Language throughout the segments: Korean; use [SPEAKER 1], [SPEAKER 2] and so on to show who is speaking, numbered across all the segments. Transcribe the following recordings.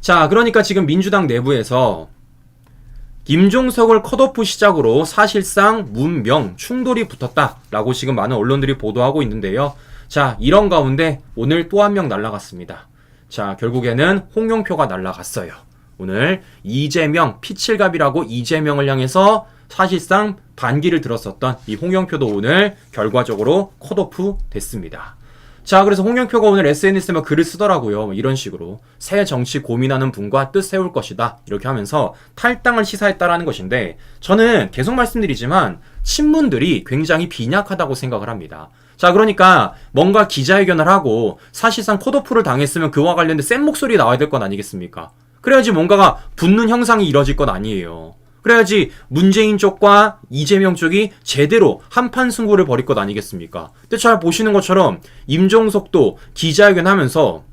[SPEAKER 1] 자, 그러니까 지금 민주당 내부에서 김종석을 컷오프 시작으로 사실상 문명 충돌이 붙었다라고 지금 많은 언론들이 보도하고 있는데요. 자, 이런 가운데 오늘 또 한 명 날라갔습니다. 자, 결국에는 홍영표가 날라갔어요. 오늘 이재명 피칠갑이라고 이재명을 향해서 사실상 반기를 들었었던 이 홍영표도 오늘 결과적으로 컷오프 됐습니다. 자, 그래서 홍영표가 오늘 SNS에 글을 쓰더라고요. 이런 식으로 새 정치 고민하는 분과 뜻 세울 것이다 이렇게 하면서 탈당을 시사했다라는 것인데, 저는 계속 말씀드리지만 친문들이 굉장히 빈약하다고 생각을 합니다. 자, 그러니까 뭔가 기자회견을 하고 사실상 컷오프를 당했으면 그와 관련된 센 목소리 나와야 될 건 아니겠습니까? 그래야지 뭔가가 붙는 형상이 이뤄질 건 아니에요. 그래야지 문재인 쪽과 이재명 쪽이 제대로 한판 승부를 벌일 것 아니겠습니까? 근데 잘 보시는 것처럼 임종석도 기자회견 하면서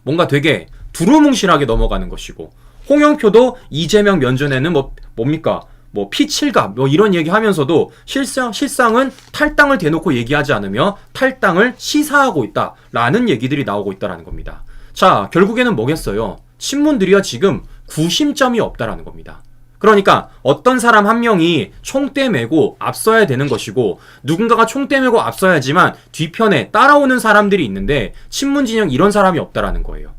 [SPEAKER 1] 뭔가 되게 두루뭉실하게 넘어가는 것이고, 홍영표도 이재명 면전에는 뭡니까? 피칠갑 이런 얘기 하면서도 실상은 탈당을 대놓고 얘기하지 않으며 탈당을 시사하고 있다라는 얘기들이 나오고 있다라는 겁니다. 자, 결국에는 뭐겠어요? 친문들이야 지금 구심점이 없다라는 겁니다. 그러니까 어떤 사람 한 명이 총대 메고 앞서야 되는 것이고, 누군가가 총대 메고 앞서야지만 뒤편에 따라오는 사람들이 있는데 친문 진영 이런 사람이 없다라는 거예요.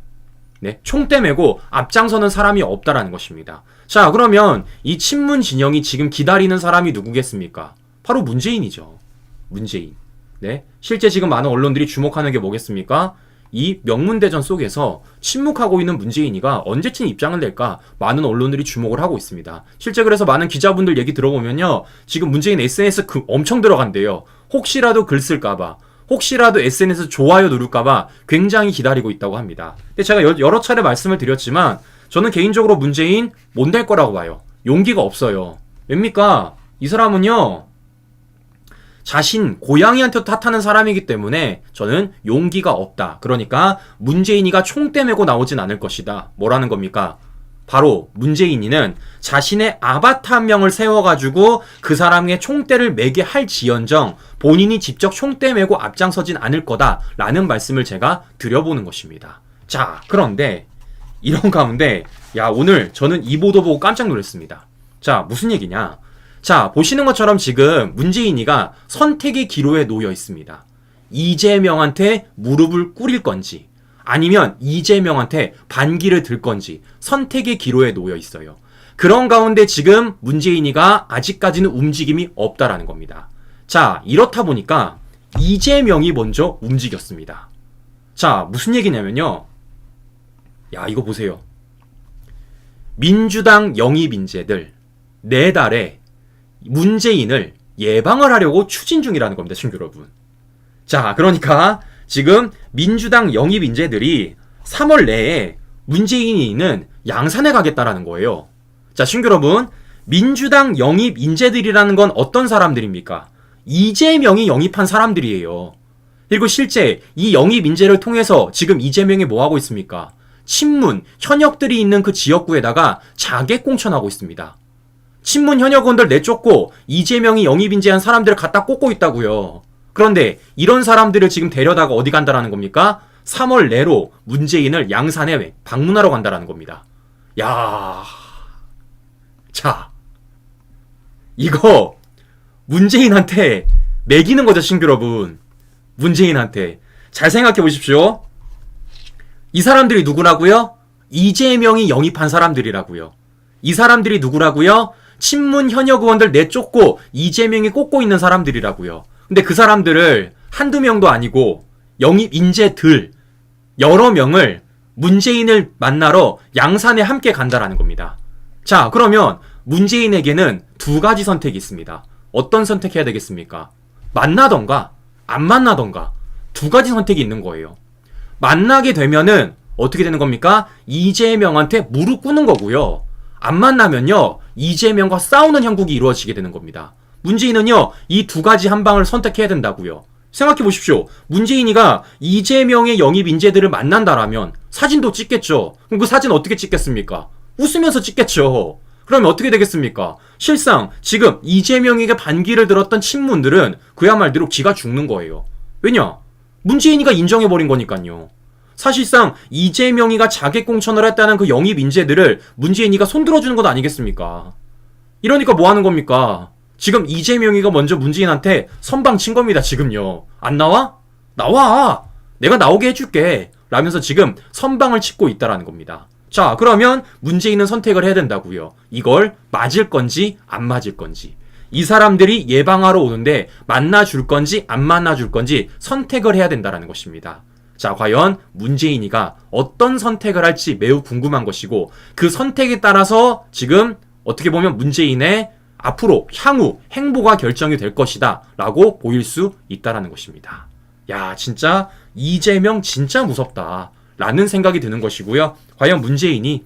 [SPEAKER 1] 네, 총대 메고 앞장서는 사람이 없다라는 것입니다. 자, 그러면 이 친문 진영이 지금 기다리는 사람이 누구겠습니까? 바로 문재인이죠. 문재인. 네, 실제 지금 많은 언론들이 주목하는 게 뭐겠습니까? 이 명문대전 속에서 침묵하고 있는 문재인이가 언제쯤 입장을 낼까 많은 언론들이 주목을 하고 있습니다. 실제 그래서 많은 기자분들 얘기 들어보면요, 지금 문재인 SNS 엄청 들어간대요. 혹시라도 글 쓸까봐, 혹시라도 SNS 좋아요 누를까봐 굉장히 기다리고 있다고 합니다. 근데 제가 여러 차례 말씀을 드렸지만 저는 개인적으로 문재인 못 될 거라고 봐요. 용기가 없어요. 왜입니까? 이 사람은요, 자신 고양이한테 탓하는 사람이기 때문에 저는 용기가 없다. 그러니까 문재인이가 총대 메고 나오진 않을 것이다. 뭐라는 겁니까? 바로 문재인이는 자신의 아바타 한 명을 세워가지고 그 사람의 총대를 매게 할지언정 본인이 직접 총대 메고 앞장서진 않을 거다라는 말씀을 제가 드려보는 것입니다. 자, 그런데 이런 가운데 오늘 저는 이 보도 보고 깜짝 놀랐습니다. 자, 무슨 얘기냐? 자, 보시는 것처럼 지금 문재인이가 선택의 기로에 놓여 있습니다. 이재명한테 무릎을 꿇일 건지 아니면 이재명한테 반기를 들 건지 선택의 기로에 놓여 있어요. 그런 가운데 지금 문재인이가 아직까지는 움직임이 없다라는 겁니다. 자, 이렇다 보니까 이재명이 먼저 움직였습니다. 자, 무슨 얘기냐면요. 이거 보세요. 민주당 영입 인재들 4달에 문재인을 예방을 하려고 추진 중이라는 겁니다, 친구 여러분. 자, 그러니까 지금 민주당 영입 인재들이 3월 내에 문재인이는 양산에 가겠다라는 거예요. 자, 친구 여러분, 민주당 영입 인재들이라는 건 어떤 사람들입니까? 이재명이 영입한 사람들이에요. 그리고 실제 이 영입 인재를 통해서 지금 이재명이 뭐 하고 있습니까? 친문 현역들이 있는 그 지역구에다가 자객 공천하고 있습니다. 친문 현역원들 내쫓고 이재명이 영입 인재한 사람들을 갖다 꽂고 있다고요. 그런데 이런 사람들을 지금 데려다가 어디 간다라는 겁니까? 3월 내로 문재인을 양산에 방문하러 간다라는 겁니다. 자, 이거 문재인한테 매기는 거죠, 친구 여러분. 문재인한테. 잘 생각해 보십시오. 이 사람들이 누구라고요? 이재명이 영입한 사람들이라고요. 이 사람들이 누구라고요? 친문 현역 의원들 내쫓고 이재명이 꽂고 있는 사람들이라고요. 근데 그 사람들을 한두 명도 아니고 영입 인재들 여러 명을 문재인을 만나러 양산에 함께 간다라는 겁니다. 자, 그러면 문재인에게는 2가지 선택이 있습니다. 어떤 선택해야 되겠습니까? 만나던가 안 만나던가 2가지 선택이 있는 거예요. 만나게 되면은 어떻게 되는 겁니까? 이재명한테 무릎 꿇는 거고요. 안 만나면요, 이재명과 싸우는 형국이 이루어지게 되는 겁니다. 문재인은요, 이 2가지 한 방을 선택해야 된다고요. 생각해 보십시오. 문재인이가 이재명의 영입 인재들을 만난다라면 사진도 찍겠죠. 그럼 그 사진 어떻게 찍겠습니까? 웃으면서 찍겠죠. 그러면 어떻게 되겠습니까? 실상 지금 이재명에게 반기를 들었던 친문들은 그야말로 기가 죽는 거예요. 왜냐? 문재인이가 인정해버린 거니까요. 사실상 이재명이가 자객 공천을 했다는 그 영입 인재들을 문재인이가 손들어주는 것 아니겠습니까? 이러니까 뭐 하는 겁니까? 지금 이재명이가 먼저 문재인한테 선방 친 겁니다, 지금요. 안 나와? 나와! 내가 나오게 해줄게. 라면서 지금 선방을 치고 있다라는 겁니다. 자, 그러면 문재인은 선택을 해야 된다고요. 이걸 맞을 건지 안 맞을 건지. 이 사람들이 예방하러 오는데 만나줄 건지 안 만나줄 건지 선택을 해야 된다라는 것입니다. 자, 과연 문재인이가 어떤 선택을 할지 매우 궁금한 것이고 그 선택에 따라서 지금 어떻게 보면 문재인의 앞으로 향후 행보가 결정이 될 것이다 라고 보일 수 있다라는 것입니다. 야, 진짜 이재명 진짜 무섭다 라는 생각이 드는 것이고요. 과연 문재인이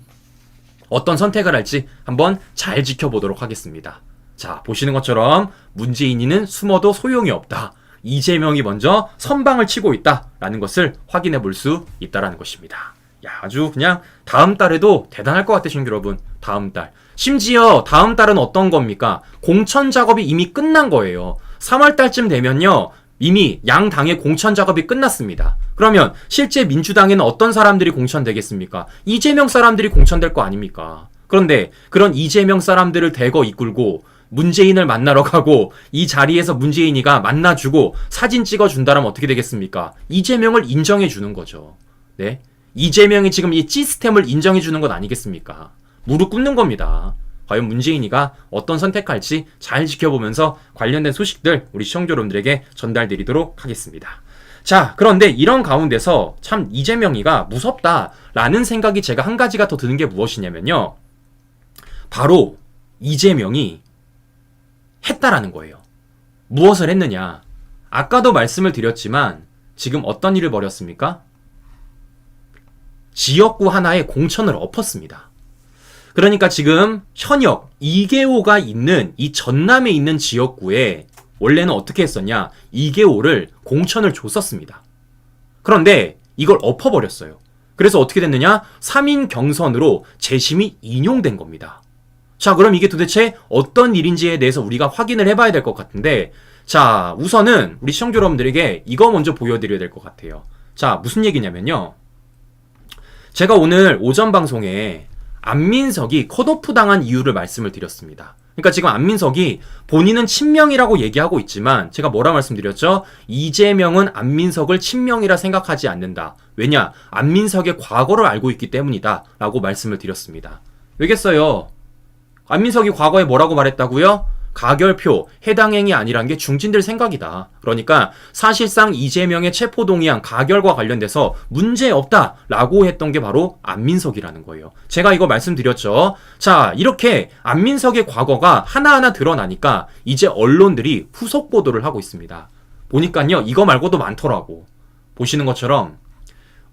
[SPEAKER 1] 어떤 선택을 할지 한번 잘 지켜보도록 하겠습니다. 자, 보시는 것처럼 문재인이는 숨어도 소용이 없다. 이재명이 먼저 선방을 치고 있다라는 것을 확인해 볼 수 있다라는 것입니다. 야, 아주 그냥 다음 달에도 대단할 것 같으신 여러분. 다음 달. 심지어 다음 달은 어떤 겁니까? 공천 작업이 이미 끝난 거예요. 3월 달쯤 되면요. 이미 양 당의 공천 작업이 끝났습니다. 그러면 실제 민주당에는 어떤 사람들이 공천되겠습니까? 이재명 사람들이 공천될 거 아닙니까? 그런데 그런 이재명 사람들을 대거 이끌고 문재인을 만나러 가고 이 자리에서 문재인이가 만나주고 사진 찍어준다면 어떻게 되겠습니까? 이재명을 인정해주는 거죠. 네? 이재명이 지금 이 시스템을 인정해주는 것 아니겠습니까? 무릎 꿇는 겁니다. 과연 문재인이가 어떤 선택할지 잘 지켜보면서 관련된 소식들 우리 시청자 여러분들에게 전달드리도록 하겠습니다. 자, 그런데 이런 가운데서 참 이재명이가 무섭다라는 생각이 제가 한 가지가 더 드는 게 무엇이냐면요. 바로 이재명이 했다라는 거예요. 무엇을 했느냐? 아까도 말씀을 드렸지만 지금 어떤 일을 벌였습니까? 지역구 하나에 공천을 엎었습니다. 그러니까 지금 현역 2개호가 있는 이 전남에 있는 지역구에 원래는 어떻게 했었냐? 2개호를 공천을 줬었습니다. 그런데 이걸 엎어버렸어요. 그래서 어떻게 됐느냐? 3인 경선으로 재심이 인용된 겁니다. 자, 그럼 이게 도대체 어떤 일인지에 대해서 우리가 확인을 해봐야 될 것 같은데, 자, 우선은 우리 시청자 여러분들에게 이거 먼저 보여드려야 될 것 같아요. 자, 무슨 얘기냐면요. 제가 오늘 오전 방송에 안민석이 컷오프 당한 이유를 말씀을 드렸습니다. 그러니까 지금 안민석이 본인은 친명이라고 얘기하고 있지만 제가 뭐라 말씀드렸죠? 이재명은 안민석을 친명이라 생각하지 않는다. 왜냐? 안민석의 과거를 알고 있기 때문이다. 라고 말씀을 드렸습니다. 왜겠어요? 안민석이 과거에 뭐라고 말했다고요? 가결표, 해당 행위 아니란 게 중진들 생각이다. 그러니까 사실상 이재명의 체포동의안 가결과 관련돼서 문제없다라고 했던 게 바로 안민석이라는 거예요. 제가 이거 말씀드렸죠. 자, 이렇게 안민석의 과거가 하나하나 드러나니까 이제 언론들이 후속 보도를 하고 있습니다. 보니까요, 이거 말고도 많더라고. 보시는 것처럼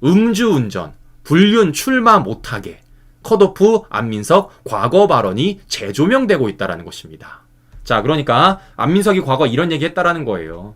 [SPEAKER 1] 음주운전, 불륜 출마 못하게, 컷오프 안민석 과거 발언이 재조명되고 있다는 것입니다. 자, 그러니까 안민석이 과거 이런 얘기 했다라는 거예요.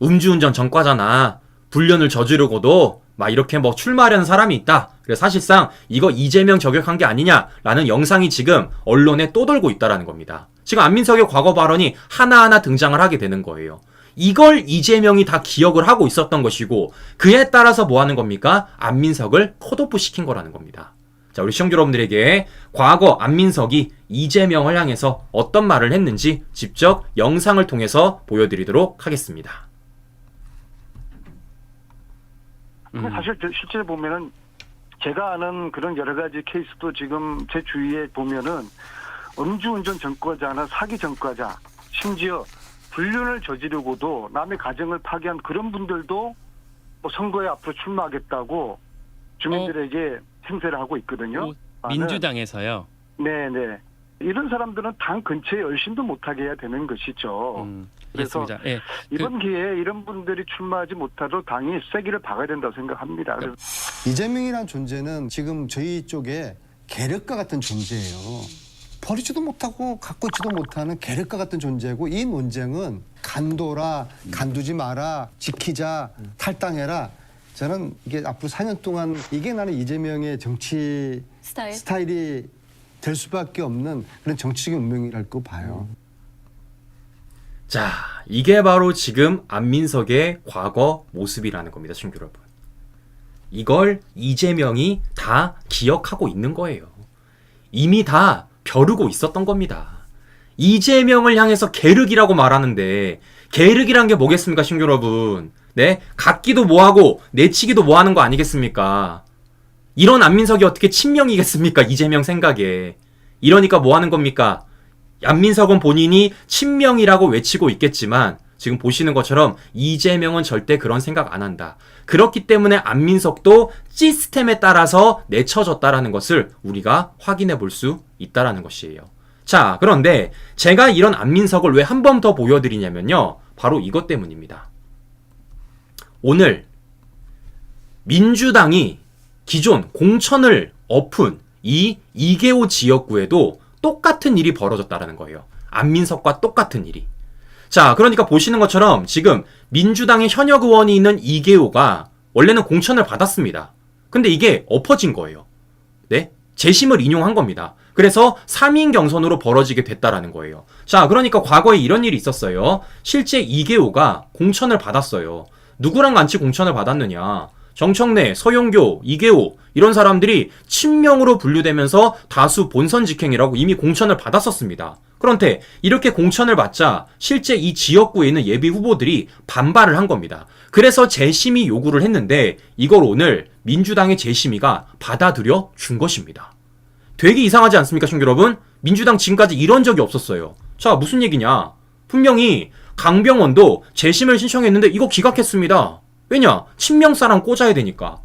[SPEAKER 1] 음주운전 전과잖아. 불륜을 저지르고도 막 이렇게 뭐 출마하려는 사람이 있다. 그래서 사실상 이거 이재명 저격한 게 아니냐라는 영상이 지금 언론에 떠돌고 있다라는 겁니다. 지금 안민석의 과거 발언이 하나하나 등장을 하게 되는 거예요. 이걸 이재명이 다 기억을 하고 있었던 것이고 그에 따라서 뭐 하는 겁니까? 안민석을 컷오프 시킨 거라는 겁니다. 자, 우리 시청자 여러분들에게 과거 안민석이 이재명을 향해서 어떤 말을 했는지 직접 영상을 통해서 보여드리도록 하겠습니다.
[SPEAKER 2] 사실 실제 보면은 제가 아는 그런 여러 가지 케이스도 지금 제 주위에 보면은 음주운전 전과자나 사기 전과자, 심지어 불륜을 저지르고도 남의 가정을 파괴한 그런 분들도 뭐 선거에 앞으로 출마하겠다고 주민들에게 행세를 하고 있거든요.
[SPEAKER 3] 민주당에서요?
[SPEAKER 2] 네네. 이런 사람들은 당 근처에 얼씬도 못하게 해야 되는 것이죠. 그래서
[SPEAKER 3] 예,
[SPEAKER 2] 이번 기회에 이런 분들이 출마하지 못하도록 당이 쐐기를 박아야 된다고 생각합니다. 그래서
[SPEAKER 4] 이재명이라는 존재는 지금 저희 쪽에 계륵과 같은 존재예요. 버리지도 못하고 갖고 있지도 못하는 계륵과 같은 존재고 이 논쟁은 간도라, 간두지 마라, 지키자, 탈당해라. 저는 이게 앞으로 4년 동안 이게 나는 이재명의 정치 스타일이 될 수밖에 없는 그런 정치적인 운명이라고 봐요.
[SPEAKER 1] 자, 이게 바로 지금 안민석의 과거 모습이라는 겁니다, 친구 여러분. 이걸 이재명이 다 기억하고 있는 거예요. 이미 다 벼르고 있었던 겁니다. 이재명을 향해서 계륵이라고 말하는데 계륵이란 게 뭐겠습니까, 신규 여러분? 네? 갖기도 뭐하고 내치기도 뭐하는 거 아니겠습니까? 이런 안민석이 어떻게 친명이겠습니까, 이재명 생각에. 이러니까 뭐하는 겁니까? 안민석은 본인이 친명이라고 외치고 있겠지만 지금 보시는 것처럼 이재명은 절대 그런 생각 안 한다. 그렇기 때문에 안민석도 시스템에 따라서 내쳐졌다라는 것을 우리가 확인해 볼 수 있다라는 것이에요. 자, 그런데 제가 이런 안민석을 왜 한 번 더 보여드리냐면요. 바로 이것 때문입니다. 오늘 민주당이 기존 공천을 엎은 이 이계호 지역구에도 똑같은 일이 벌어졌다라는 거예요. 안민석과 똑같은 일이. 자, 그러니까 보시는 것처럼 지금 민주당의 현역 의원이 있는 이계호가 원래는 공천을 받았습니다. 근데 이게 엎어진 거예요. 네? 재심을 인용한 겁니다. 그래서 3인 경선으로 벌어지게 됐다라는 거예요. 자, 그러니까 과거에 이런 일이 있었어요. 실제 이계호가 공천을 받았어요. 누구랑 같이 공천을 받았느냐? 정청래, 서용교, 이계호 이런 사람들이 친명으로 분류되면서 다수 본선 직행이라고 이미 공천을 받았었습니다. 그런데 이렇게 공천을 받자 실제 이 지역구에 있는 예비 후보들이 반발을 한 겁니다. 그래서 재심의 요구를 했는데 이걸 오늘 민주당의 재심의가 받아들여 준 것입니다. 되게 이상하지 않습니까, 신규 여러분? 민주당 지금까지 이런 적이 없었어요. 자, 무슨 얘기냐? 분명히 강병원도 재심을 신청했는데 이거 기각했습니다. 왜냐? 친명사랑 꽂아야 되니까.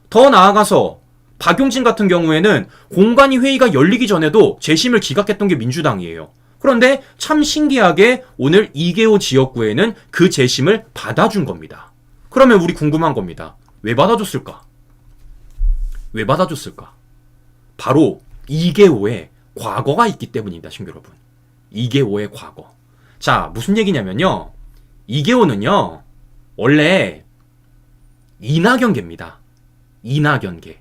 [SPEAKER 1] 더 나아가서 박용진 같은 경우에는 공관위 회의가 열리기 전에도 재심을 기각했던 게 민주당이에요. 그런데 참 신기하게 오늘 이계호 지역구에는 그 재심을 받아준 겁니다. 그러면 우리 궁금한 겁니다. 왜 받아줬을까? 왜 받아줬을까? 바로 이계호의 과거가 있기 때문입니다, 신규 여러분. 이계호의 과거. 자, 무슨 얘기냐면요. 이계호는요, 원래 이낙연계입니다. 이낙연계.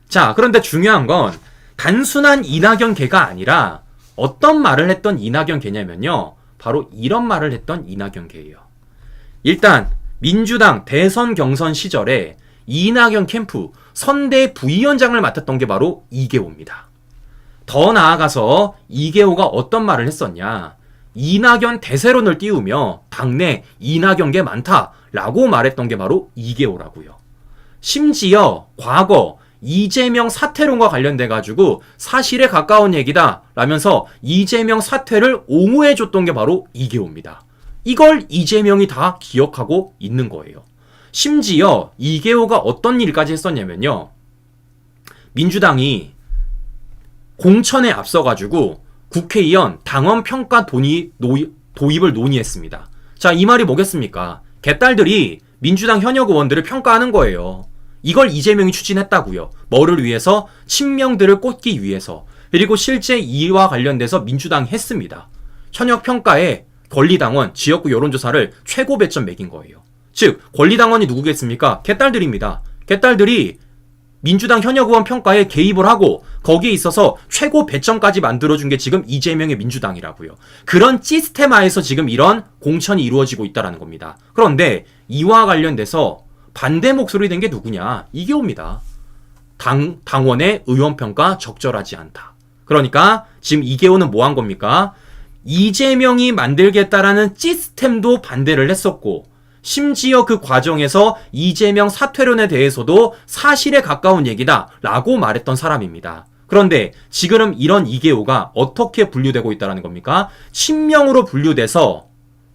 [SPEAKER 1] 자, 그런데 중요한 건 단순한 이낙연계가 아니라 어떤 말을 했던 이낙연계냐면요. 바로 이런 말을 했던 이낙연계예요. 일단 민주당 대선 경선 시절에 이낙연 캠프 선대 부위원장을 맡았던 게 바로 이계호입니다. 더 나아가서 이계호가 어떤 말을 했었냐. 이낙연 대세론을 띄우며 당내 이낙연계 많다라고 말했던 게 바로 이계호라고요. 심지어 과거 이재명 사퇴론과 관련돼 가지고 사실에 가까운 얘기다 라면서 이재명 사퇴를 옹호해줬던 게 바로 이계호입니다. 이걸 이재명이 다 기억하고 있는 거예요. 심지어 이계호가 어떤 일까지 했었냐면요. 민주당이 공천에 앞서가지고 국회의원 당원평가 도입을 논의했습니다. 자, 이 말이 뭐겠습니까? 개딸들이 민주당 현역 의원들을 평가하는 거예요. 이걸 이재명이 추진했다고요. 뭐를 위해서? 친명들을 꽂기 위해서. 그리고 실제 이와 관련돼서 민주당이 했습니다. 현역 평가에 권리당원 지역구 여론조사를 최고 배점 매긴 거예요. 즉 권리당원이 누구겠습니까? 개딸들입니다. 개딸들이 민주당 현역 의원 평가에 개입을 하고 거기에 있어서 최고 배점까지 만들어준 게 지금 이재명의 민주당이라고요. 그런 시스템화에서 지금 이런 공천이 이루어지고 있다는 겁니다. 그런데 이와 관련돼서 반대 목소리 낸 게 누구냐? 이계호입니다. 당원의 의원평가 적절하지 않다. 그러니까 지금 이계호는 뭐 한 겁니까? 이재명이 만들겠다라는 시스템도 반대를 했었고 심지어 그 과정에서 이재명 사퇴론에 대해서도 사실에 가까운 얘기다 라고 말했던 사람입니다. 그런데 지금 이런 이계호가 어떻게 분류되고 있다는 겁니까? 친명으로 분류돼서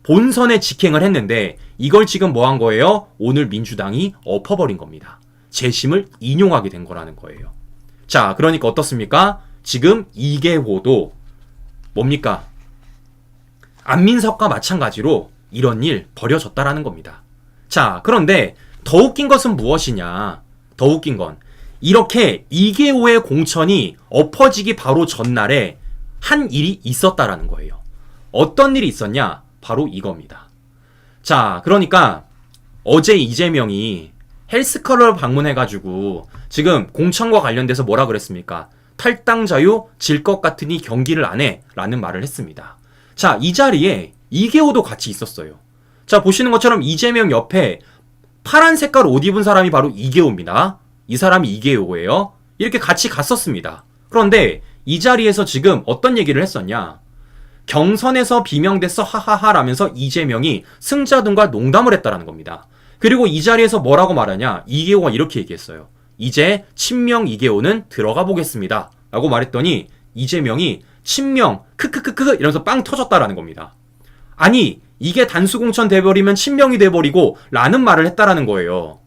[SPEAKER 1] 본선에 직행을 했는데 이걸 지금 뭐 한 거예요? 오늘 민주당이 엎어버린 겁니다. 재심을 인용하게 된 거라는 거예요. 자, 그러니까 어떻습니까? 지금 이계호도 뭡니까? 안민석과 마찬가지로 이런 일 벌여졌다라는 겁니다. 자, 그런데 더 웃긴 것은 무엇이냐? 더 웃긴 건 이렇게 이계호의 공천이 엎어지기 바로 전날에 한 일이 있었다라는 거예요. 어떤 일이 있었냐? 바로 이겁니다. 자, 그러니까 어제 이재명이 헬스클럽을 방문해가지고 지금 공천과 관련돼서 뭐라 그랬습니까? 탈당 자유 질 것 같으니 경기를 안 해 라는 말을 했습니다. 자, 이 자리에 이계호도 같이 있었어요. 자, 보시는 것처럼 이재명 옆에 파란 색깔 옷 입은 사람이 바로 이계호입니다. 이 사람이 이계호예요. 이렇게 같이 갔었습니다. 그런데 이 자리에서 지금 어떤 얘기를 했었냐? 경선에서 비명됐어 하하하 라면서 이재명이 승자등과 농담을 했다라는 겁니다. 그리고 이 자리에서 뭐라고 말하냐? 이계호가 이렇게 얘기했어요. 이제 친명 이계호는 들어가 보겠습니다. 라고 말했더니 이재명이 친명 크크크크 이러면서 빵 터졌다라는 겁니다. 아니 이게 단수공천 돼버리면 친명이 돼버리고 라는 말을 했다라는 거예요.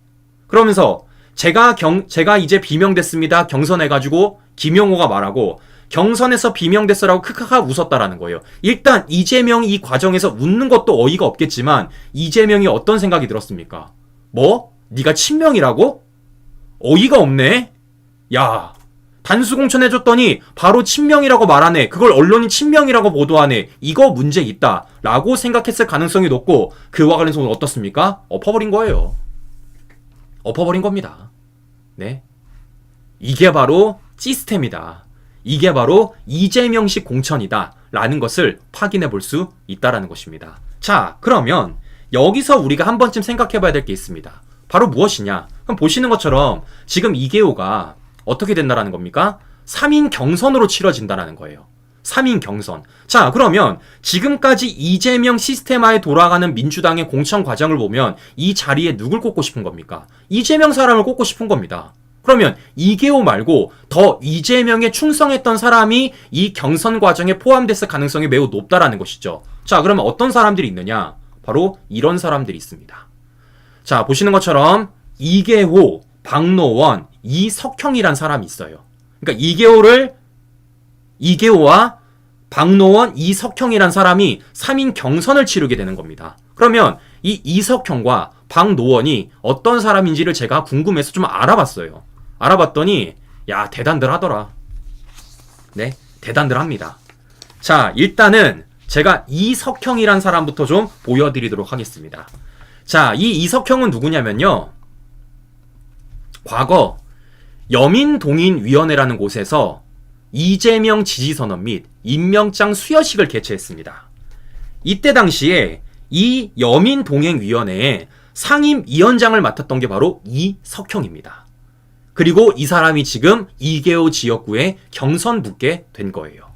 [SPEAKER 1] 그러면서 제가 이제 비명됐습니다. 경선해가지고 김용호가 말하고 경선에서 비명됐어라고 크크하 웃었다라는 거예요. 일단 이재명이 이 과정에서 웃는 것도 어이가 없겠지만 이재명이 어떤 생각이 들었습니까? 뭐? 네가 친명이라고? 어이가 없네? 야, 단수공천 해줬더니 바로 친명이라고 말하네. 그걸 언론이 친명이라고 보도하네. 이거 문제 있다 라고 생각했을 가능성이 높고 그와 관련해서 오늘 어떻습니까? 엎어버린 거예요. 엎어버린 겁니다. 네, 이게 바로 시스템이다. 이게 바로 이재명식 공천이다 라는 것을 확인해 볼 수 있다라는 것입니다. 자, 그러면 여기서 우리가 한 번쯤 생각해 봐야 될 게 있습니다. 바로 무엇이냐? 그럼 보시는 것처럼 지금 이계호가 어떻게 된다라는 겁니까? 3인 경선으로 치러진다라는 거예요. 3인 경선. 자, 그러면 지금까지 이재명 시스템하에 돌아가는 민주당의 공천 과정을 보면 이 자리에 누굴 꼽고 싶은 겁니까? 이재명 사람을 꼽고 싶은 겁니다. 그러면 이계호 말고 더 이재명에 충성했던 사람이 이 경선 과정에 포함됐을 가능성이 매우 높다라는 것이죠. 자, 그러면 어떤 사람들이 있느냐? 바로 이런 사람들이 있습니다. 자, 보시는 것처럼 이계호, 박노원, 이석형이란 사람이 있어요. 그러니까 이계호와 박노원, 이석형이란 사람이 3인 경선을 치르게 되는 겁니다. 그러면 이 이석형과 박노원이 어떤 사람인지를 제가 궁금해서 좀 알아봤어요. 알아봤더니 야, 대단들 하더라. 네, 대단들 합니다. 자, 일단은 제가 이석형이란 사람부터 좀 보여드리도록 하겠습니다. 자, 이 이석형은 누구냐면요, 과거 여민동인위원회라는 곳에서 이재명 지지선언 및 임명장 수여식을 개최했습니다. 이때 당시에 이 여민동행위원회의 상임위원장을 맡았던 게 바로 이석형입니다. 그리고 이 사람이 지금 이계호 지역구에 경선 붙게 된 거예요.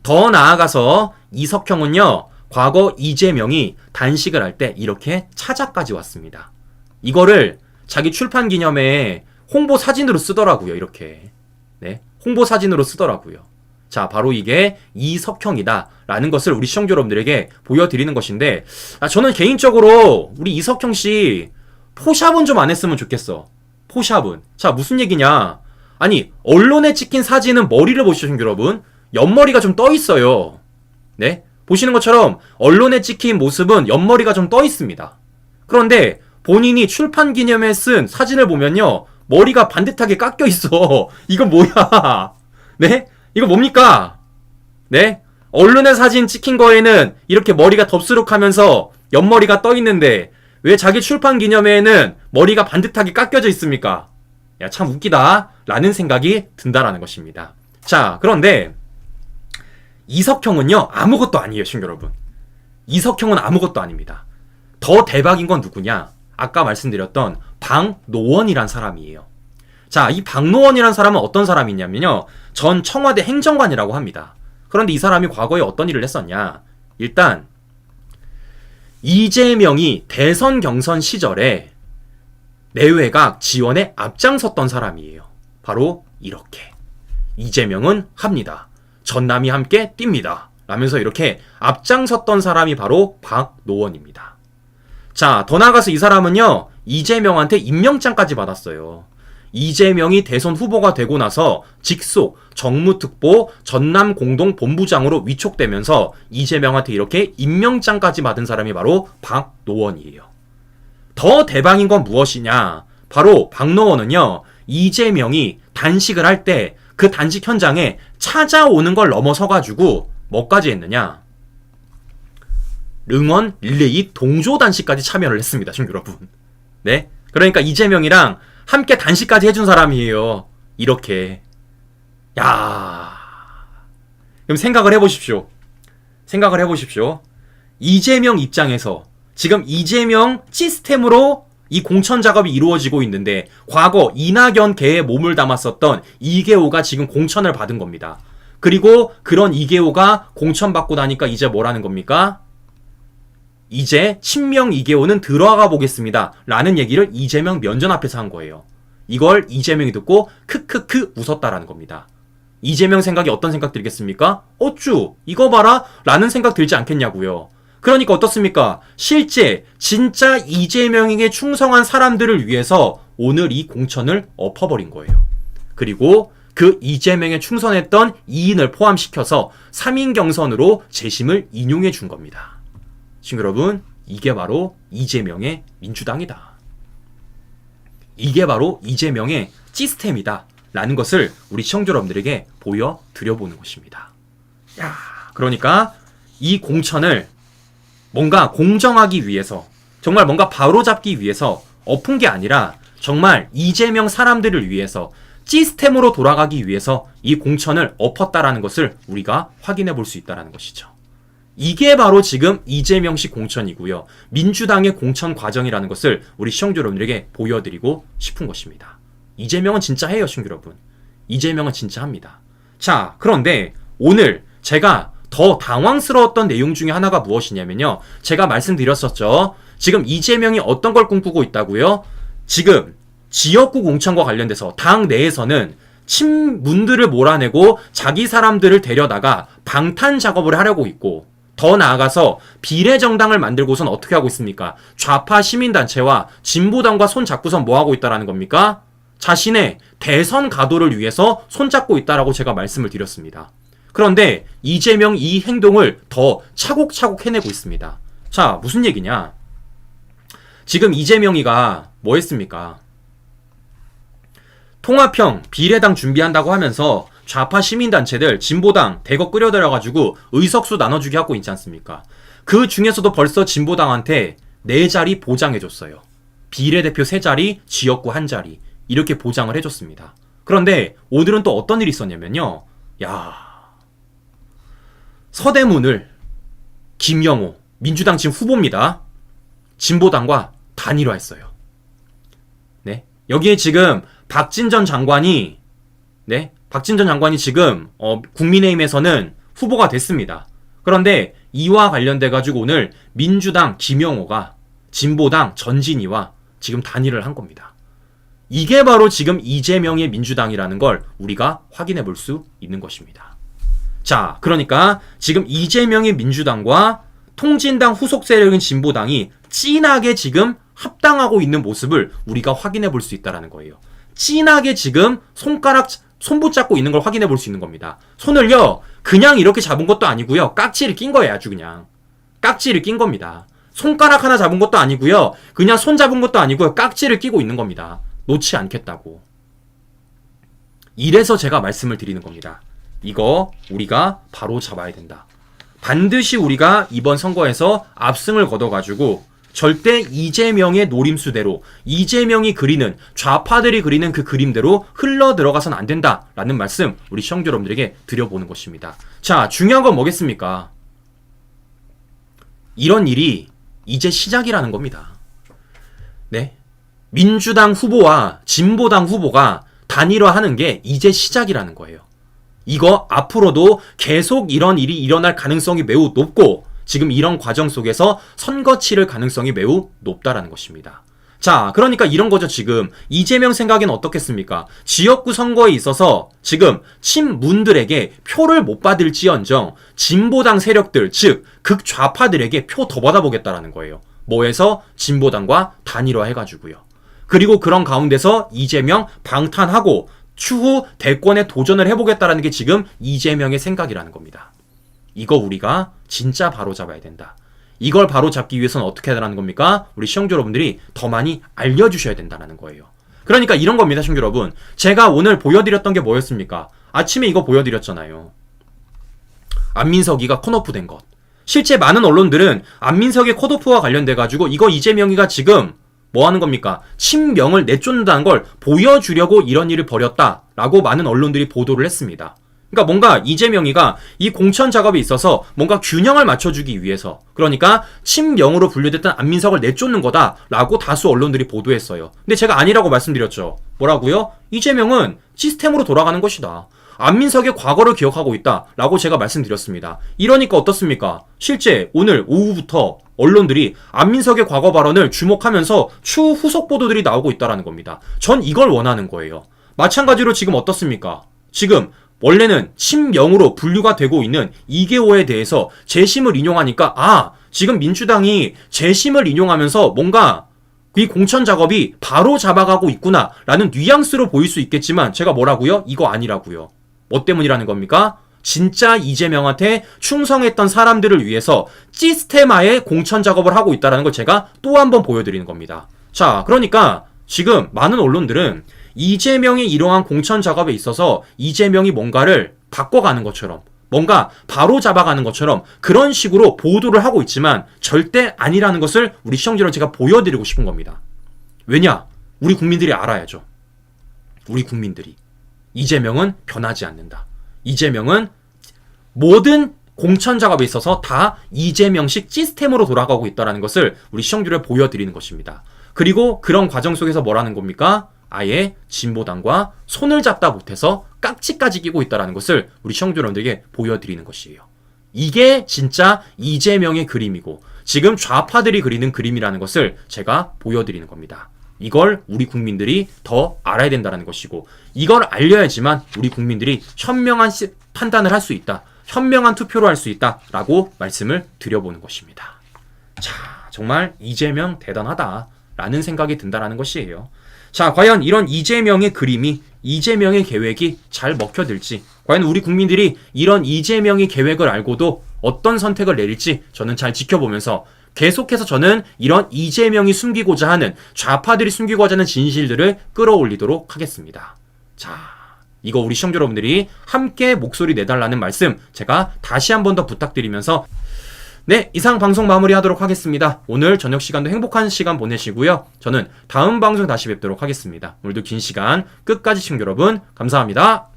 [SPEAKER 1] 더 나아가서 이석형은요, 과거 이재명이 단식을 할 때 이렇게 차자까지 왔습니다. 이거를 자기 출판 기념회에 홍보 사진으로 쓰더라고요. 이렇게. 네, 홍보 사진으로 쓰더라고요. 자, 바로 이게 이석형이다 라는 것을 우리 시청자 여러분들에게 보여드리는 것인데, 저는 개인적으로 우리 이석형 씨 포샵은 좀 안 했으면 좋겠어. 포샵은. 자, 무슨 얘기냐? 아니, 언론에 찍힌 사진은 머리를 보시죠, 여러분. 옆머리가 좀 떠 있어요. 네, 보시는 것처럼 언론에 찍힌 모습은 옆머리가 좀 떠 있습니다. 그런데 본인이 출판 기념회에 쓴 사진을 보면요, 머리가 반듯하게 깎여 있어. 이건 뭐야? 네? 이거 뭡니까? 네? 언론의 사진 찍힌 거에는 이렇게 머리가 덥수룩하면서 옆머리가 떠 있는데 왜 자기 출판 기념회에는 머리가 반듯하게 깎여져 있습니까? 야, 참 웃기다 라는 생각이 든다라는 것입니다. 자, 그런데 이석형은요, 아무것도 아니에요, 시청자 여러분. 이석형은 아무것도 아닙니다. 더 대박인 건 누구냐? 아까 말씀드렸던 박노원이란 사람이에요. 자, 이 박노원이란 사람은 어떤 사람이냐면요, 전 청와대 행정관이라고 합니다. 그런데 이 사람이 과거에 어떤 일을 했었냐? 일단 이재명이 대선 경선 시절에 내외각 지원에 앞장섰던 사람이에요. 바로 이렇게 이재명은 합니다. 전남이 함께 뜁니다 라면서 이렇게 앞장섰던 사람이 바로 박노원입니다. 자, 더 나아가서 이 사람은요, 이재명한테 임명장까지 받았어요. 이재명이 대선 후보가 되고 나서 직속 정무특보 전남공동본부장으로 위촉되면서 이재명한테 이렇게 임명장까지 받은 사람이 바로 박노원이에요. 더 대박인 건 무엇이냐? 바로 박노원은요, 이재명이 단식을 할 때 그 단식 현장에 찾아오는 걸 넘어서가지고 뭐까지 했느냐? 응원 릴레이 동조 단식까지 참여를 했습니다, 지금 여러분. 네, 그러니까 이재명이랑 함께 단식까지 해준 사람이에요. 이렇게. 야, 그럼 생각을 해보십시오. 생각을 해보십시오. 이재명 입장에서 지금 이재명 시스템으로 이 공천 작업이 이루어지고 있는데 과거 이낙연 개에 몸을 담았었던 이계호가 지금 공천을 받은 겁니다. 그리고 그런 이계호가 공천받고 나니까 이제 뭐라는 겁니까? 이제 친명 이계호는 들어가 보겠습니다 라는 얘기를 이재명 면전 앞에서 한 거예요. 이걸 이재명이 듣고 크크크 웃었다라는 겁니다. 이재명 생각이 어떤 생각 들겠습니까? 어쭈 이거 봐라 라는 생각 들지 않겠냐고요. 그러니까 어떻습니까? 실제 진짜 이재명에게 충성한 사람들을 위해서 오늘 이 공천을 엎어버린 거예요. 그리고 그 이재명에 충성했던 2인을 포함시켜서 3인 경선으로 재심을 인용해 준 겁니다. 친구 여러분, 이게 바로 이재명의 민주당이다. 이게 바로 이재명의 시스템이다 라는 것을 우리 시청자 여러분들에게 보여드려보는 것입니다. 야, 그러니까 이 공천을 뭔가 공정하기 위해서, 정말 뭔가 바로잡기 위해서 엎은 게 아니라 정말 이재명 사람들을 위해서 시스템으로 돌아가기 위해서 이 공천을 엎었다라는 것을 우리가 확인해 볼 수 있다는 것이죠. 이게 바로 지금 이재명식 공천이고요. 민주당의 공천 과정이라는 것을 우리 시청자 여러분들에게 보여드리고 싶은 것입니다. 이재명은 진짜 해요, 시청자 여러분. 이재명은 진짜 합니다. 자, 그런데 오늘 제가 더 당황스러웠던 내용 중에 하나가 무엇이냐면요. 제가 말씀드렸었죠. 지금 이재명이 어떤 걸 꿈꾸고 있다고요? 지금 지역구 공천과 관련돼서 당 내에서는 친문들을 몰아내고 자기 사람들을 데려다가 방탄 작업을 하려고 있고, 더 나아가서 비례정당을 만들고선 어떻게 하고 있습니까? 좌파 시민단체와 진보당과 손잡고선 뭐하고 있다라는 겁니까? 자신의 대선 가도를 위해서 손잡고 있다라고 제가 말씀을 드렸습니다. 그런데 이재명 이 행동을 더 차곡차곡 해내고 있습니다. 자, 무슨 얘기냐? 지금 이재명이가 뭐 했습니까? 통합형 비례당 준비한다고 하면서 좌파 시민단체들 진보당 대거 끌어들여가지고 의석수 나눠주게 하고 있지 않습니까? 그 중에서도 벌써 진보당한테 4자리 보장해줬어요. 비례대표 3자리, 지역구 1자리 이렇게 보장을 해줬습니다. 그런데 오늘은 또 어떤 일이 있었냐면요. 서대문을 김영호 민주당 지금 후보입니다. 진보당과 단일화했어요. 네, 여기에 지금 박진 전 장관이 지금 국민의힘에서는 후보가 됐습니다. 그런데 이와 관련돼 가지고 오늘 민주당 김영호가 진보당 전진희와 지금 단일을 한 겁니다. 이게 바로 지금 이재명의 민주당이라는 걸 우리가 확인해 볼 수 있는 것입니다. 자, 그러니까 지금 이재명의 민주당과 통진당 후속 세력인 진보당이 진하게 지금 합당하고 있는 모습을 우리가 확인해 볼 수 있다는 거예요. 진하게 지금 손 붙잡고 있는 걸 확인해 볼 수 있는 겁니다. 손을요, 그냥 이렇게 잡은 것도 아니고요. 깍지를 낀 거예요, 아주 그냥. 깍지를 낀 겁니다. 손가락 하나 잡은 것도 아니고요. 그냥 손 잡은 것도 아니고요. 깍지를 끼고 있는 겁니다. 놓지 않겠다고. 이래서 제가 말씀을 드리는 겁니다. 이거 우리가 바로 잡아야 된다. 반드시 우리가 이번 선거에서 압승을 거둬가지고 절대 이재명의 노림수대로, 이재명이 그리는, 좌파들이 그리는 그 그림대로 흘러 들어가선 안 된다라는 말씀 우리 시청자 여러분들에게 드려보는 것입니다. 자, 중요한 건 뭐겠습니까? 이런 일이 이제 시작이라는 겁니다. 네, 민주당 후보와 진보당 후보가 단일화하는 게 이제 시작이라는 거예요. 이거 앞으로도 계속 이런 일이 일어날 가능성이 매우 높고, 지금 이런 과정 속에서 선거 치를 가능성이 매우 높다라는 것입니다. 자, 그러니까 이런 거죠. 지금 이재명 생각에는 어떻겠습니까? 지역구 선거에 있어서 지금 친문들에게 표를 못 받을지언정 진보당 세력들, 즉 극좌파들에게 표 더 받아보겠다라는 거예요. 뭐해서? 진보당과 단일화 해가지고요. 그리고 그런 가운데서 이재명 방탄하고 추후 대권에 도전을 해보겠다라는 게 지금 이재명의 생각이라는 겁니다. 이거 우리가 진짜 바로잡아야 된다. 이걸 바로잡기 위해서는 어떻게 해야 되는 겁니까? 우리 시청자 여러분들이 더 많이 알려주셔야 된다는 거예요. 그러니까 이런 겁니다, 시청자 여러분. 제가 오늘 보여드렸던 게 뭐였습니까? 아침에 이거 보여드렸잖아요. 안민석이가 컷오프 된 것. 실제 많은 언론들은 안민석의 컷오프와 관련돼가지고 이거 이재명이가 지금 뭐 하는 겁니까? 친명을 내쫓는다는 걸 보여주려고 이런 일을 벌였다라고 많은 언론들이 보도를 했습니다. 그러니까 뭔가 이재명이가 이 공천 작업에 있어서 뭔가 균형을 맞춰주기 위해서, 그러니까 친명으로 분류됐던 안민석을 내쫓는 거다라고 다수 언론들이 보도했어요. 근데 제가 아니라고 말씀드렸죠. 뭐라고요? 이재명은 시스템으로 돌아가는 것이다. 안민석의 과거를 기억하고 있다라고 제가 말씀드렸습니다. 이러니까 어떻습니까? 실제 오늘 오후부터 언론들이 안민석의 과거 발언을 주목하면서 추후 후속 보도들이 나오고 있다는 겁니다. 전 이걸 원하는 거예요. 마찬가지로 지금 어떻습니까? 지금 원래는 친명으로 분류가 되고 있는 이계호에 대해서 재심을 인용하니까 지금 민주당이 재심을 인용하면서 뭔가 이 공천 작업이 바로 잡아가고 있구나 라는 뉘앙스로 보일 수 있겠지만 제가 뭐라고요? 이거 아니라고요. 뭐 때문이라는 겁니까? 진짜 이재명한테 충성했던 사람들을 위해서 시스테마의 공천 작업을 하고 있다는 걸 제가 또 한 번 보여드리는 겁니다. 자, 그러니까 지금 많은 언론들은 이재명이 이러한 공천 작업에 있어서 이재명이 뭔가를 바꿔가는 것처럼, 뭔가 바로 잡아가는 것처럼 그런 식으로 보도를 하고 있지만 절대 아니라는 것을 우리 시청자 여러분 제가 보여드리고 싶은 겁니다. 왜냐? 우리 국민들이 알아야죠. 우리 국민들이. 이재명은 변하지 않는다. 이재명은 모든 공천 작업에 있어서 다 이재명식 시스템으로 돌아가고 있다는 것을 우리 시청자를 보여드리는 것입니다. 그리고 그런 과정 속에서 뭐라는 겁니까? 아예 진보당과 손을 잡다 못해서 깍지까지 끼고 있다는 것을 우리 시청자 여러분들에게 보여드리는 것이에요. 이게 진짜 이재명의 그림이고 지금 좌파들이 그리는 그림이라는 것을 제가 보여드리는 겁니다. 이걸 우리 국민들이 더 알아야 된다는 것이고 이걸 알려야지만 우리 국민들이 현명한 판단을 할 수 있다. 현명한 투표를 할 수 있다라고 말씀을 드려보는 것입니다. 자, 정말 이재명 대단하다라는 생각이 든다라는 것이에요. 자, 과연 이런 이재명의 그림이, 이재명의 계획이 잘 먹혀들지, 과연 우리 국민들이 이런 이재명의 계획을 알고도 어떤 선택을 내릴지 저는 잘 지켜보면서 계속해서 저는 이런 이재명이 숨기고자 하는, 좌파들이 숨기고자 하는 진실들을 끌어올리도록 하겠습니다. 자, 이거 우리 시청자 여러분들이 함께 목소리 내달라는 말씀 제가 다시 한 번 더 부탁드리면서 네, 이상 방송 마무리하도록 하겠습니다. 오늘 저녁 시간도 행복한 시간 보내시고요. 저는 다음 방송 다시 뵙도록 하겠습니다. 오늘도 긴 시간 끝까지 시청자 여러분 감사합니다.